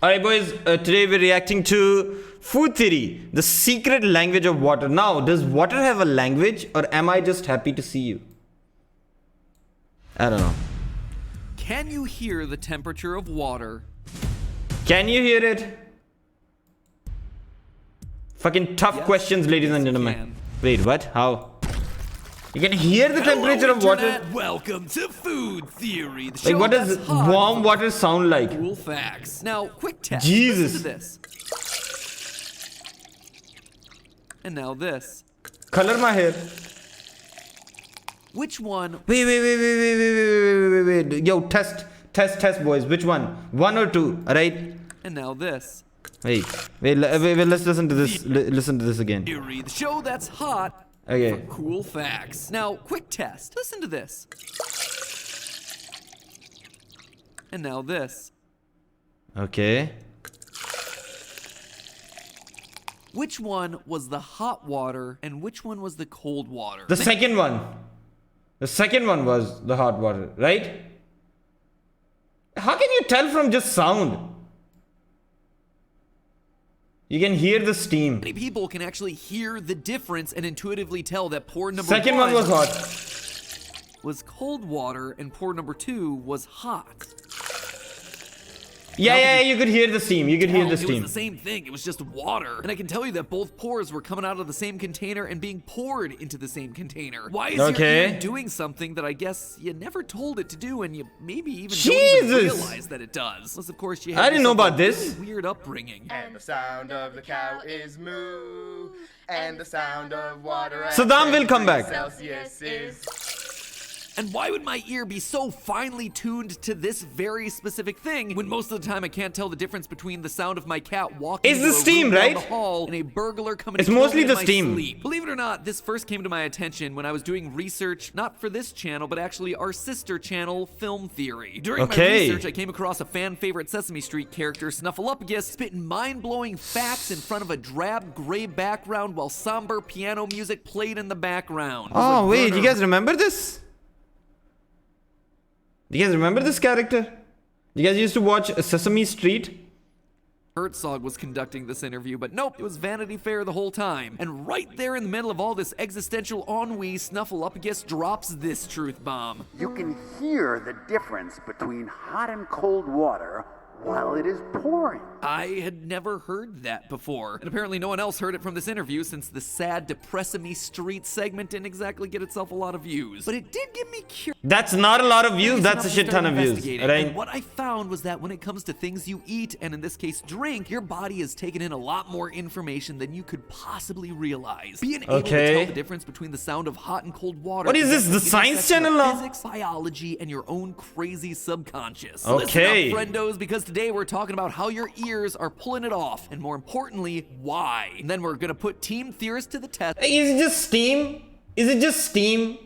Alright boys, today we're reacting to Food Theory, the secret language of water. Now, does water have a language or am I just happy to see you? I don't know. Can you hear the temperature of water? Can you hear it? Fucking tough Yes, questions, ladies and yes, you gentlemen. can. Wait, what? How? You can hear the temperature of water? Internet. Welcome to Food Theory. The Like, show what does that's hot warm for water sound like? Cool facts. Now, quick test. Jesus. Listen to this. And now this. Color my hair. Which one? Wait. Yo, test, boys. Which one? 1 or 2, alright? And now this. Wait, let's listen to this. Listen to this again. Theory. The show that's hot. Okay. Cool facts. Now, quick test. Listen to this. And now this. Okay. Which one was the hot water and which one was the cold water? The second one. The second one was the hot water, right? How can you tell from just sound? You can hear the steam. Many people can actually hear the difference and intuitively tell that pour number Second one was hot. was cold water and pour number 2 was hot. Yeah, you could hear the steam. You could hear Well, the It was steam. the same thing. It was just water. And I can tell you that both pours were coming out of the same container and being poured into the same container. Why is your Okay. ear doing something that I guess you never told it to do and you maybe even don't Jesus. even realize that it does? Unless, of course, you had I didn't know yourself about a this. really weird upbringing. And the sound of the cow is moo. And the sound of water at Saddam will come 10 back. Celsius is. And why would my ear be so finely tuned to this very specific thing when most of the time I can't tell the difference between the sound of my cat walking It's into the a steam, room down right? the hall and a burglar coming It's to kill mostly me in the my steam. sleep. Believe it or not, this first came to my attention when I was doing research, not for this channel, but actually our sister channel, Film Theory. During Okay. my research, I came across a fan favorite Sesame Street character, Snuffleupagus, spitting mind-blowing facts in front of a drab gray background while somber piano music played in the background. It was Oh, like wait, Werner you guys remember this? Do you guys remember this character? You guys used to watch Sesame Street? Herzog was conducting this interview, but nope, it was Vanity Fair the whole time. And right there in the middle of all this existential ennui, Snuffleupagus drops this truth bomb. You can hear the difference between hot and cold water while it is pouring. I had never heard that before. And apparently no one else heard it from this interview since the sad Depressamy Street segment didn't exactly get itself a lot of views. But it did get me curious. That's not a lot of views, that's a enough to shit ton start of views. investigating. Right? And what I found was that when it comes to things you eat, and in this case drink, your body has taken in a lot more information than you could possibly realize. Being able to Okay. tell the difference between the sound of hot and cold water. What is this, at the intersection Science of Channel now? Physics, biology, and your own crazy subconscious. Okay. Listen up, friendos, because today we're talking about how your ears are pulling it off, and more importantly, why. And then we're gonna put Team Theorist to the test Is it just steam? Is it just steam?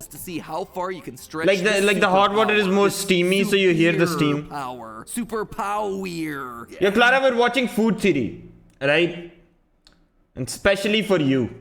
to see how far you can stretch Like the- this like the hot water is superpower. more This steamy, so you hear the steam. Power. Super power. Yo, Clara, we're watching Food Theory, right? And especially for you.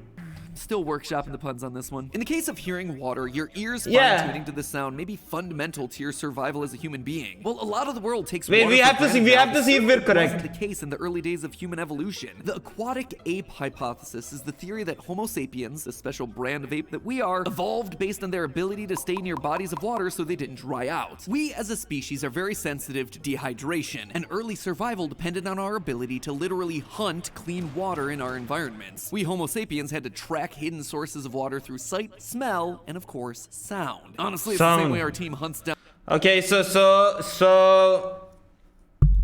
Still workshopping the puns on this one. In the case of hearing water, your ears Yeah. fine-tuning to the sound may be fundamental to your survival as a human being. Well, a lot of the world takes Wait, water we for have to see- granted we now, have to but see if we're certainly correct. wasn't the case in the early days of human evolution. The aquatic ape hypothesis is the theory that Homo sapiens, the special brand of ape that we are, evolved based on their ability to stay near bodies of water so they didn't dry out. We as a species are very sensitive to dehydration, and early survival depended on our ability to literally hunt clean water in our environments. We Homo sapiens had to track hidden sources of water through sight, smell, and of course, sound. Honestly, it's the same Sound. way our team hunts down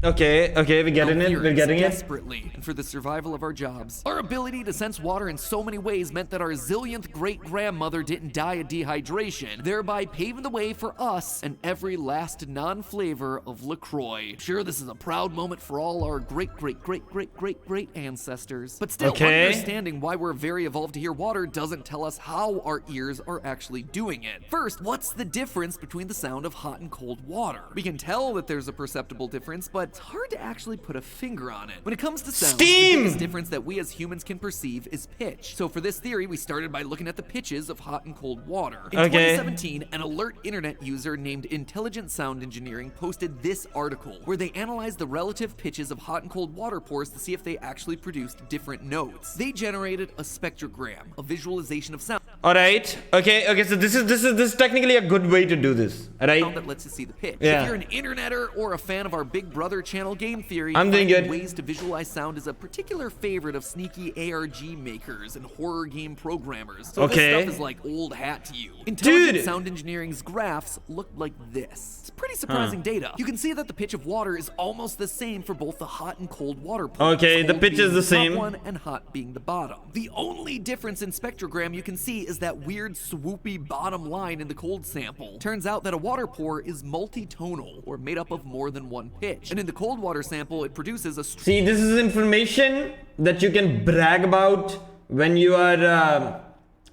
Okay, Okay, we're getting it, we're theories getting it. desperately, and for the survival of our jobs. Our ability to sense water in so many ways meant that our zillionth great-grandmother didn't die of dehydration, thereby paving the way for us and every last non-flavor of LaCroix. Sure, this is a proud moment for all our great ancestors, but still, Okay. understanding why we're very evolved to hear water doesn't tell us how our ears are actually doing it. First, what's the difference between the sound of hot and cold water? We can tell that there's a perceptible difference, but but it's hard to actually put a finger on it. When it comes to sound, Steam! the biggest difference that we as humans can perceive is pitch. So for this theory, we started by looking at the pitches of hot and cold water. In Okay. 2017, an alert internet user named Intelligent Sound Engineering posted this article where they analyzed the relative pitches of hot and cold water pores to see if they actually produced different notes. They generated a spectrogram, a visualization of sound All right. Okay. So this is technically a good way to do this. All right. that lets you see the pitch. Yeah. If you're an interneter or a fan of our Big Brother channel Game Theory, I'm doing finding good. ways to visualize sound is a particular favorite of sneaky ARG makers and horror game programmers. So Okay. this stuff is like old hat to you. Intelligent Dude. Sound Engineering's graphs look like this. It's pretty surprising data. You can see that the pitch of water is almost the same for both the hot and cold water pores. Okay, the cold pitch being is the top same. one and hot being the bottom. The only difference in spectrogram you can see is that weird swoopy bottom line in the cold sample. Turns out that a water pore is multitonal, or made up of more than one pitch. And in the cold water sample, it produces a See, this is information that you can brag about when you are,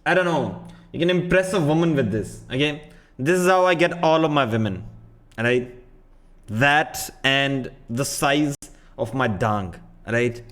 I don't know, you can impress a woman with this, okay? This is how I get all of my women, alright? That and the size of my dong, alright?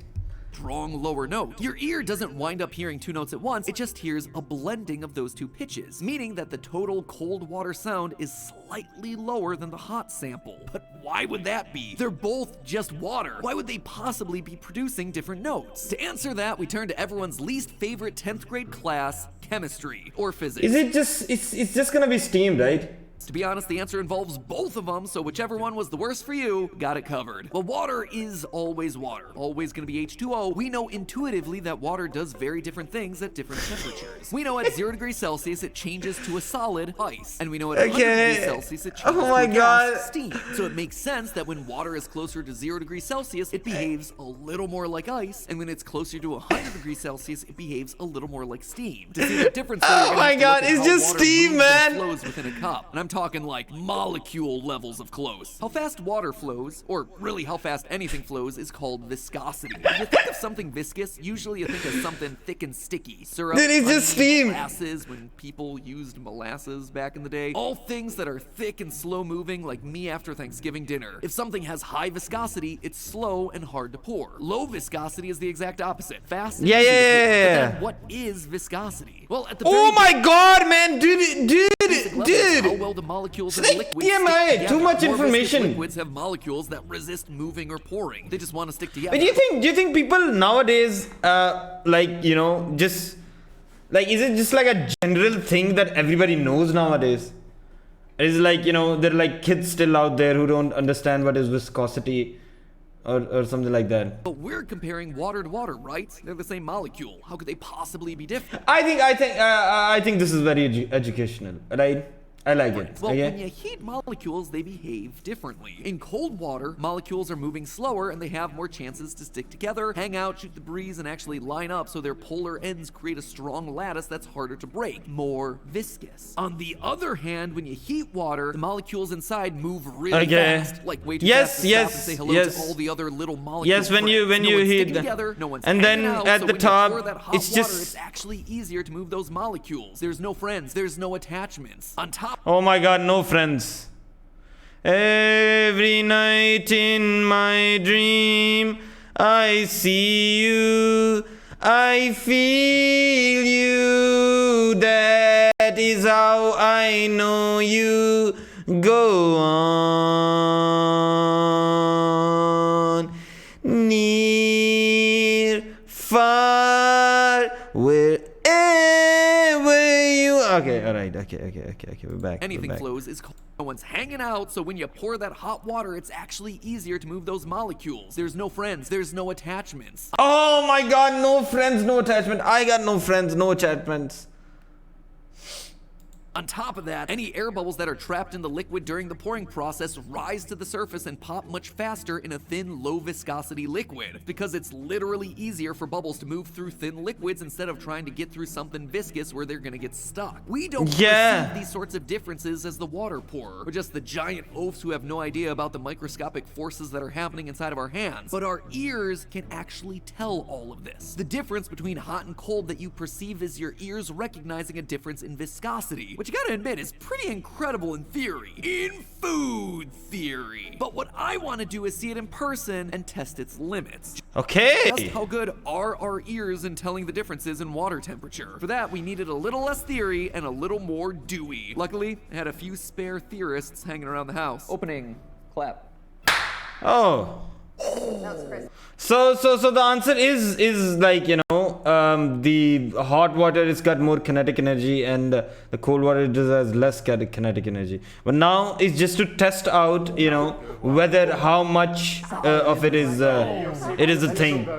strong lower note. Your ear doesn't wind up hearing two notes at once, it just hears a blending of those two pitches, meaning that the total cold water sound is slightly lower than the hot sample. But why would that be? They're both just water. Why would they possibly be producing different notes? To answer that, we turn to everyone's least favorite 10th grade class, chemistry or physics. Is it just, it's just gonna be steamed, right? To be honest, the answer involves both of them, so whichever one was the worst for you, got it covered. Well, water is always water, always gonna be H2O. We know intuitively that water does very different things at different temperatures. We know at 0 degrees Celsius it changes to a solid, ice, and we know at 100 degrees Celsius it changes Oh my to a God. gas, steam. So it makes sense that when water is closer to 0 degrees Celsius, it behaves a little more like ice, and when it's closer to 100 degrees Celsius, it behaves a little more like steam. To see the difference, though, you're gonna my have to God, look at it's how just water steam, moves and man. flows within a cup, and I'm talking like molecule levels of close. How fast water flows, or really how fast anything flows, is called viscosity. When you think of something viscous, usually you think of something thick and sticky. Syrup, Dude, it's just honey, steam. molasses, when people used molasses back in the day. All things that are thick and slow moving, like me after Thanksgiving dinner. If something has high viscosity, it's slow and hard to pour. Low viscosity is the exact opposite. Fast and Yeah, easy to yeah, pour. yeah, But yeah. then what is viscosity? Well, at the Oh very my God, man, dude, how dude. well the molecules in Snake liquids TMI, stick together. too much More viscous information. liquids have molecules that resist moving or pouring. They just want to stick together. But do you think people nowadays, like, you know, just, like, is it just like a general thing that everybody knows nowadays? It's like, you know, there are like kids still out there who don't understand what is viscosity or something like that. But we're comparing water to water, right? They're the same molecule. How could they possibly be different? I think this is very educational, right? I like it. Well, Okay? when you heat molecules, they behave differently. In cold water, molecules are moving slower and they have more chances to stick together, hang out, shoot the breeze, and actually line up so their polar ends create a strong lattice that's harder to break, more viscous. On the other hand, when you heat water, the molecules inside move really Okay. fast, like way too Yes, fast to yes, stop and say hello yes. to all the other little molecules. Yes, when you one's heat sticking the- together, no one's and hanging then out, at so the when top, you pour that hot it's water, just- it's actually easier to move those molecules. There's no friends, there's no attachments. On top Oh my God, no friends. Every night in my dream, I see you, I feel you. That is how I know you. Go on, near, far, wherever you. Okay, all right, okay. We're back. anything we're back. flows is cold. No one's hanging out, so when you pour that hot water, it's actually easier to move those molecules. There's no friends, there's no attachments. Oh my God, no friends, no attachment. I got no friends, no attachments. On top of that, any air bubbles that are trapped in the liquid during the pouring process rise to the surface and pop much faster in a thin, low viscosity liquid, because it's literally easier for bubbles to move through thin liquids instead of trying to get through something viscous where they're gonna get stuck. We don't Yeah. perceive these sorts of differences as the water pourer. We're just the giant oafs who have no idea about the microscopic forces that are happening inside of our hands. But our ears can actually tell all of this. The difference between hot and cold that you perceive is your ears recognizing a difference in viscosity, which you gotta admit is pretty incredible in theory. In food theory. But what I want to do is see it in person and test its limits. Okay. Just how good are our ears in telling the differences in water temperature? For that, we needed a little less theory and a little more Dewey. Luckily, I had a few spare theorists hanging around the house. Opening, clap. Oh. That was Chris. So the answer is like, you know, the hot water it's got more kinetic energy and the cold water it has less kinetic energy. But now it's just to test out, you know, whether how much of it is a thing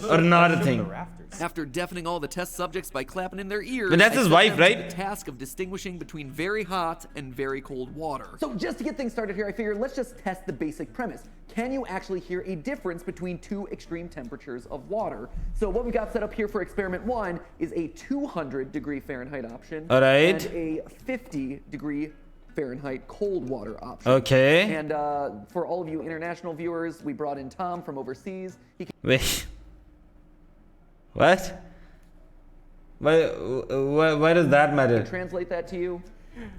or not a thing. After deafening all the test subjects by clapping in their ears, But that's I his set wife, them to right? the task of distinguishing between very hot and very cold water. So just to get things started here, I figured let's just test the basic premise. Can you actually hear a difference between two extreme temperatures of water? So what we've got set up here for experiment 1 is a 200-degree Fahrenheit option. All right. And a 50-degree Fahrenheit cold water option. Okay. And for all of you international viewers, we brought in Tom from overseas. He can Wait. What? Why does that matter? translate that to you.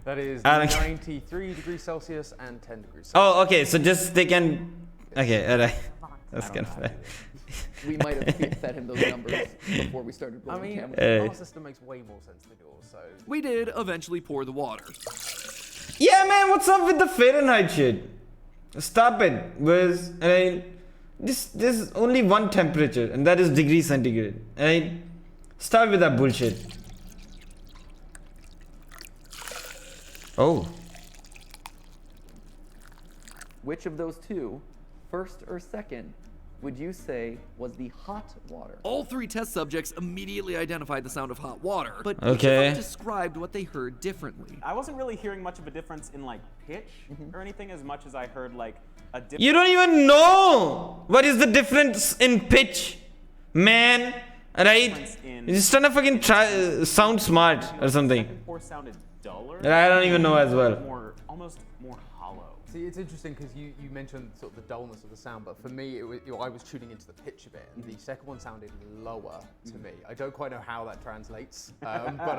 That is I don't- 93 degrees Celsius and 10 degrees Celsius. Oh, okay. So just they can. Okay, alright. That's kind of fair. We might have fed him those numbers before we started I blowing mean, cameras. our system makes way more sense than yours, so... We did eventually pour the water. Yeah, man. What's up with the Fahrenheit shit? Stop it, Wiz. This is only one temperature, and that is degree centigrade. Alright. Stop with that bullshit. Oh. Which of those two, first or second, would you say was the hot water? All three test subjects immediately identified the sound of hot water, but Okay. each of them described what they heard differently. I wasn't really hearing much of a difference in like pitch or anything as much as I heard like a difference. You don't even know what is the difference in pitch, man. Right? in- You're just trying to fucking sound smart or something. Second pour sounded duller. I don't even know as well. Almost more hollow. See, it's interesting because you mentioned sort of the dullness of the sound, but for me, I was tuning into the pitch of it, and the second one sounded lower to me. I don't quite know how that translates, but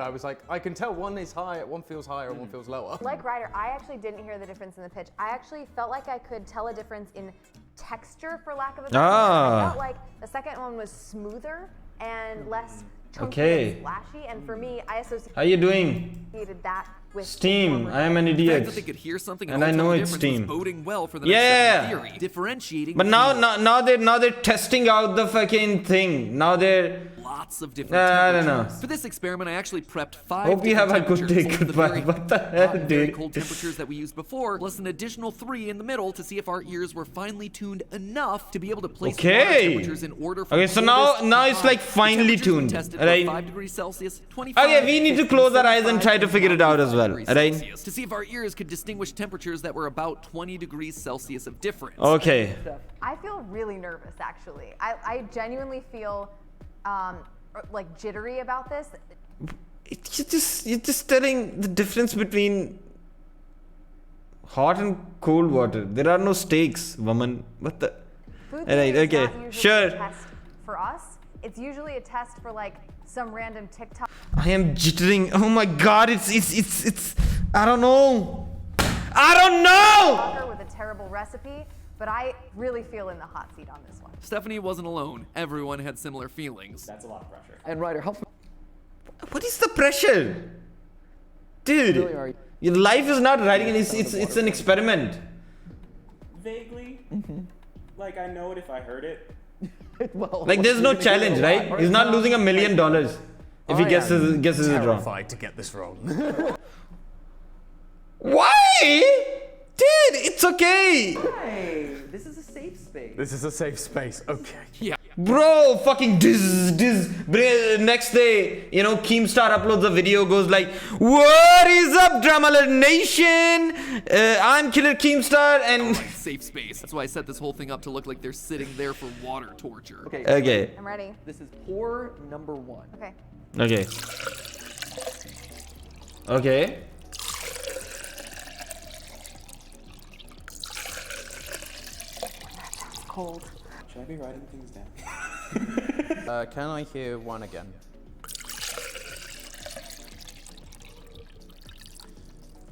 I was like, I can tell one is high, one feels higher, and one feels lower. Like Ryder, I actually didn't hear the difference in the pitch. I actually felt like I could tell a difference in texture, for lack of a better word. I felt like the second one was smoother and less chunky Okay. and splashy. And for me, I How you doing? associated that with Steam. warmer. I am an The fact idiot. that they could hear something And all I tell know the it's difference steam. was boding well for the Yeah. next step of theory, differentiating But between now they're testing out the fucking thing. Now they're lots of different I don't know. temperatures. For this experiment, I actually prepped 5 Hope you have different a good day, temperatures, goodbye. the very What the hot hell, and very dude? cold temperatures that we used before, plus an additional 3 in the middle to see if our ears were finely tuned enough to be able to place water Okay. temperatures in order from Okay, so now coldest to it's like hot. The finely temperatures we tuned, tested right? were 5 degrees Celsius, 25, Okay, we need to 50, close our eyes and 75, try to figure it out as well, 95 right? degrees Celsius, to see if our ears could distinguish temperatures that were about 20 degrees Celsius of difference. Okay. I feel really nervous, actually. I genuinely feel like jittery about this. You're just telling the difference between hot and cold water. There are no stakes, woman. What the? Food Alright, theory is okay, not usually sure. a test for us. It's usually a test for like some random TikTok I am jittering. Oh my god, it's I don't know. I don't know! with a terrible recipe, but I really feel in the hot seat on this one. Stephanie wasn't alone. Everyone had similar feelings. That's a lot of pressure. And Ryder, how What is the pressure? Dude, familiar are you? your life is not writing, it's an experiment. Vaguely. Like I know it if I heard it. Well, Like there's no you're gonna challenge, get a lot. right? He's not losing $1 million if he guesses it wrong. Terrified to get this wrong. Why? Dude, it's okay. Hey, this is a safe space. This is a safe space. Okay. Yeah. Bro, fucking next day, you know, Keemstar uploads a video, goes like, what is up, Drama Nation? I'm Killer Keemstar, and... Safe space. That's why I set this whole thing up to look like they're sitting there for water torture. Okay. Okay, I'm ready. This is pour number 1. Okay. okay. Okay. Cold. Should I be writing things down? Can I hear one again?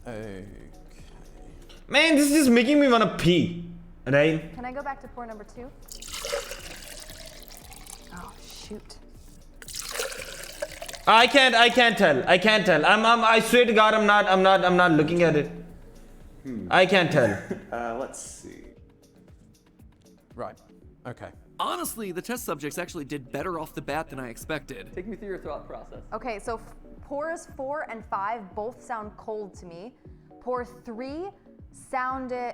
Okay. Man, this is just making me wanna pee. Right? Can I go back to pour number 2? Oh shoot. I can't tell. I swear to God, I'm not looking at it. I can't tell. Let's see. Right. Okay. Honestly, the test subjects actually did better off the bat than I expected. Take me through your thought process. Okay, so pours 4 and 5 both sound cold to me. Pour 3 sounded,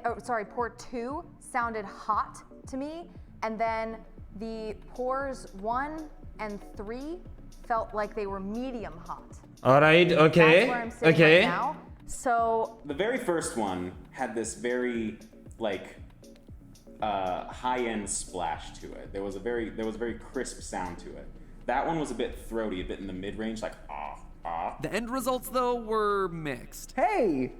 pour 2 sounded hot to me. And then the pours 1 and 3 felt like they were medium hot. All right. Okay. That's where I'm sitting Okay. right now. So The very first one had this very like high-end splash to it. There was a very crisp sound to it. That one was a bit throaty, a bit in the mid-range, like ah. The end results, though, were mixed. Hey,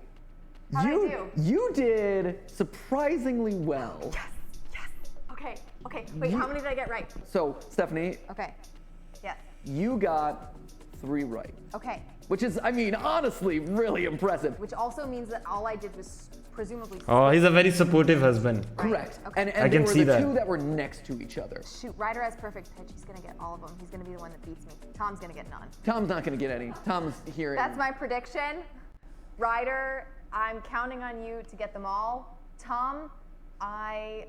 How'd I do? you did surprisingly well. yes. Okay. Wait, how many did I get right? So, Stephanie, Okay. Yes. you got 3 right, Okay. which is, I mean, honestly, really impressive. Which also means that all I did was presumably. Oh, he's a very supportive husband. Correct. Okay. And I they can were see the that. 2 that were next to each other. Shoot, Ryder has perfect pitch. He's gonna get all of them. He's gonna be the one that beats me. Tom's gonna get none. Tom's not going to get any. Tom's hearing. That's my prediction. Ryder, I'm counting on you to get them all. Tom, I.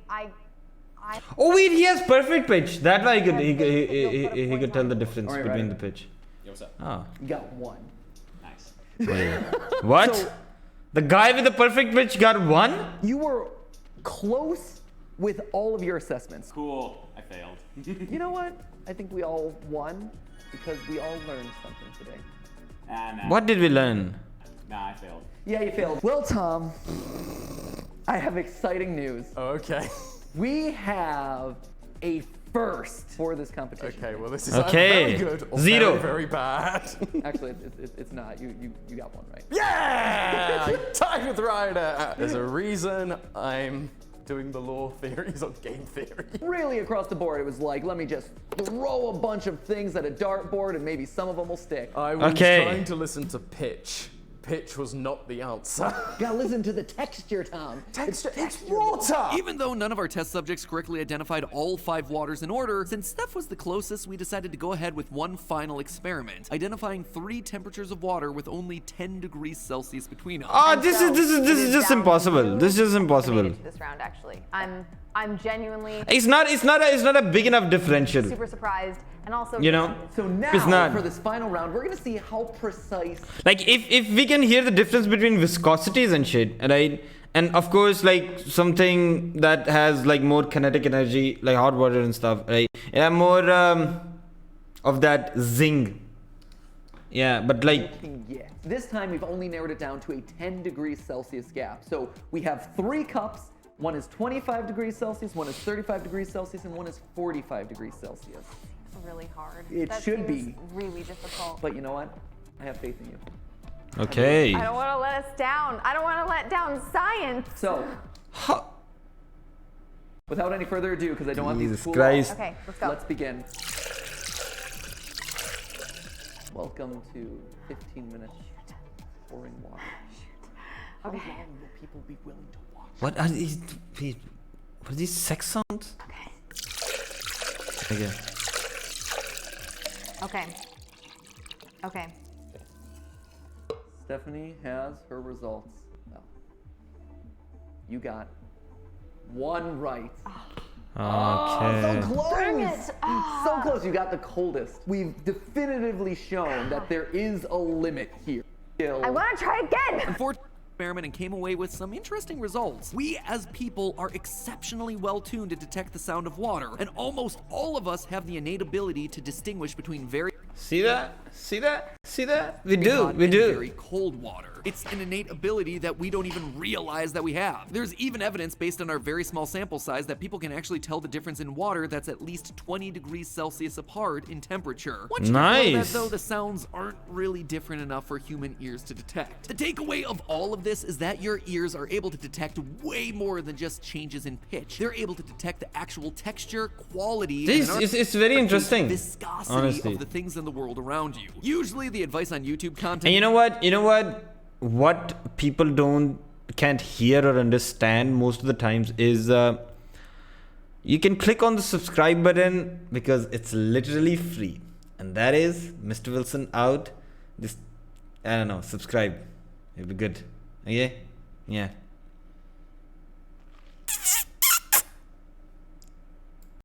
Oh wait, he has perfect pitch. That way he could He'll put a he point could tell on the it. difference All right, between right. the pitch. Yo, what's up? Ah. You got 1. Nice. What? So- The guy with the perfect pitch got 1? You were close with all of your assessments. Cool. I failed. You know what? I think we all won because we all learned something today. Nah. What did we learn? Nah, I failed. Yeah, you failed. Well, Tom, I have exciting news. Okay. We have a first for this competition. Okay. Well, this is Okay. either very good or 0. very, very bad. Actually, it's not. You got 1 right. Yeah! Tied with Ryder. There's a reason I'm doing the law theories on game theory. Really across the board, it was like, let me just throw a bunch of things at a dartboard and maybe some of them will stick. I was Okay. trying to listen to pitch. Pitch was not the answer. Gotta listen to the texture, Tom. Texture, it's water! Even though none of our test subjects correctly identified all 5 waters in order, since Steph was the closest, we decided to go ahead with one final experiment, identifying 3 temperatures of water with only 10 degrees Celsius between them. Ah, And this so is it just down to impossible. you This is just to make impossible. it to this round, actually. I'm genuinely It's not a big enough differential. super surprised and also. You know? So now, It's not. for this final round, we're gonna see how precise. Like if we can hear the difference between viscosities and shit, right? And of course, like something that has like more kinetic energy, like hot water and stuff, right? It have more of that zing. Yeah, but like Yeah. This time we've only narrowed it down to a 10 degrees Celsius gap. So we have 3 cups. One is 25 degrees Celsius, one is 35 degrees Celsius, and one is 45 degrees Celsius. It's really hard. It That should seems be. really difficult. But you know what? I have faith in you. okay. I don't want to let us down. I don't want to let down science. So, without any further ado, because I don't want these Jesus to cool Christ. off, Okay, let's go. let's begin. Welcome to 15 minutes pouring water. How long will people be willing to watch? What are these? What are these sex sounds? Okay. Okay. Okay. Okay. Stephanie has her results. Well, you got 1 right. Okay. So close! Dang it! So close. You got the coldest. We've definitively shown that there is a limit here. I want to try again. Unfortunately, experiment and came away with some interesting results. We as people are exceptionally well tuned to detect the sound of water, and almost all of us have the innate ability to distinguish between very See that? See that? See that? We hot do. We and do. very cold water. It's an innate ability that we don't even realize that we have. There's even evidence based on our very small sample size that people can actually tell the difference in water that's at least 20 degrees Celsius apart in temperature. Once you know that, Nice. though, the sounds aren't really different enough for human ears to detect. The takeaway of all of this is that your ears are able to detect way more than just changes in pitch. They're able to detect the actual texture, quality, This and it's very interesting. viscosity Honestly. of the things in the world around you. Usually the advice on YouTube content And you know what? You know what? what people can't hear or understand most of the times is you can click on the subscribe button because it's literally free. And that is Mr. Wilson out. Just, I don't know, subscribe. It'll be good. Okay? Yeah.